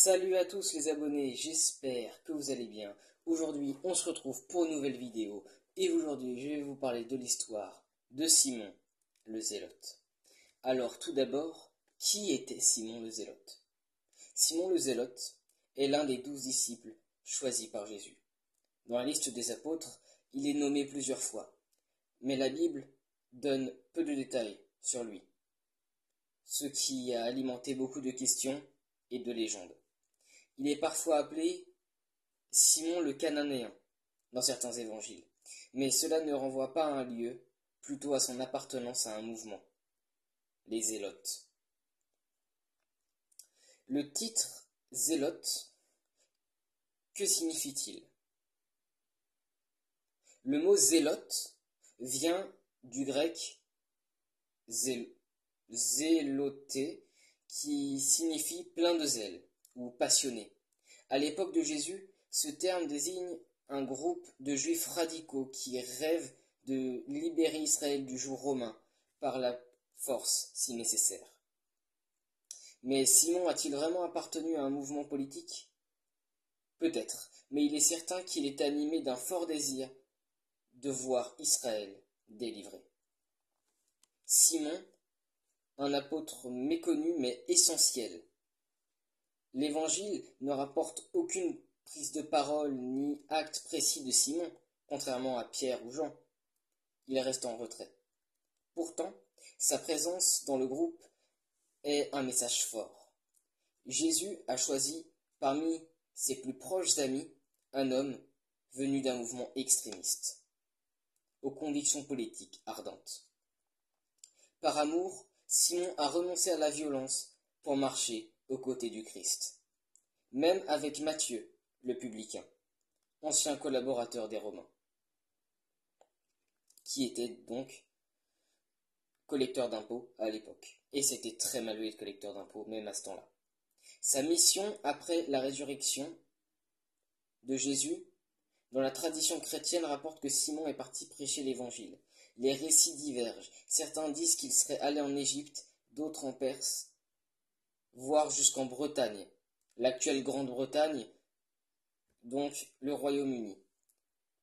Salut à tous les abonnés, j'espère que vous allez bien. Aujourd'hui, on se retrouve pour une nouvelle vidéo et aujourd'hui, je vais vous parler de l'histoire de Simon le Zélote. Alors, tout d'abord, qui était Simon le Zélote? Simon le Zélote est l'un des 12 disciples choisis par Jésus. Dans la liste des apôtres, il est nommé plusieurs fois, mais la Bible donne peu de détails sur lui, ce qui a alimenté beaucoup de questions et de légendes. Il est parfois appelé Simon le Cananéen dans certains évangiles, mais cela ne renvoie pas à un lieu, plutôt à son appartenance à un mouvement, les Zélotes. Le titre Zélote, que signifie-t-il? Le mot zélote vient du grec zéloté, qui signifie plein de zèle ou passionné. À l'époque de Jésus, ce terme désigne un groupe de juifs radicaux qui rêvent de libérer Israël du joug romain par la force si nécessaire. Mais Simon a-t-il vraiment appartenu à un mouvement politique? Peut-être, mais il est certain qu'il est animé d'un fort désir de voir Israël délivré. Simon, un apôtre méconnu mais essentiel. L'Évangile ne rapporte aucune prise de parole ni acte précis de Simon, contrairement à Pierre ou Jean. Il reste en retrait. Pourtant, sa présence dans le groupe est un message fort. Jésus a choisi parmi ses plus proches amis un homme venu d'un mouvement extrémiste, aux convictions politiques ardentes. Par amour, Simon a renoncé à la violence pour marcher aux côtés du Christ, même avec Matthieu, le publicain, ancien collaborateur des Romains, qui était donc collecteur d'impôts à l'époque. Et c'était très mal vu de collecteur d'impôts, même à ce temps-là. Sa mission après la résurrection de Jésus, dans la tradition chrétienne, rapporte que Simon est parti prêcher l'Évangile. Les récits divergent. Certains disent qu'il serait allé en Égypte, d'autres en Perse, voire jusqu'en Bretagne, l'actuelle Grande-Bretagne, donc le Royaume-Uni.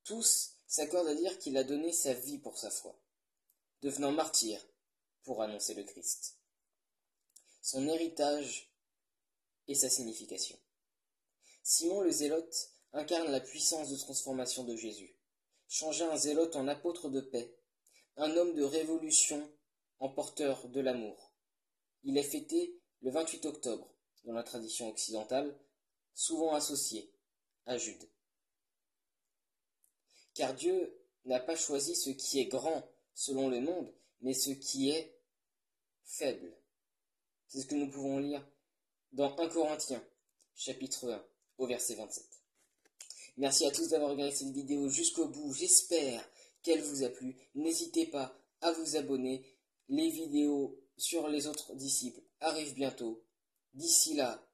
Tous s'accordent à dire qu'il a donné sa vie pour sa foi, devenant martyr pour annoncer le Christ. Son héritage et sa signification. Simon le Zélote incarne la puissance de transformation de Jésus. Changer un zélote en apôtre de paix, un homme de révolution en porteur de l'amour. Il est fêté le 28 octobre dans la tradition occidentale, souvent associé à Jude. Car Dieu n'a pas choisi ce qui est grand selon le monde, mais ce qui est faible. C'est ce que nous pouvons lire dans 1 Corinthiens, chapitre 1, au verset 27. Merci à tous d'avoir regardé cette vidéo jusqu'au bout. J'espère qu'elle vous a plu. N'hésitez pas à vous abonner. Les vidéos sur les autres disciples arrivent bientôt. D'ici là,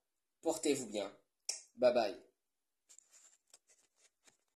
portez-vous bien. Bye bye.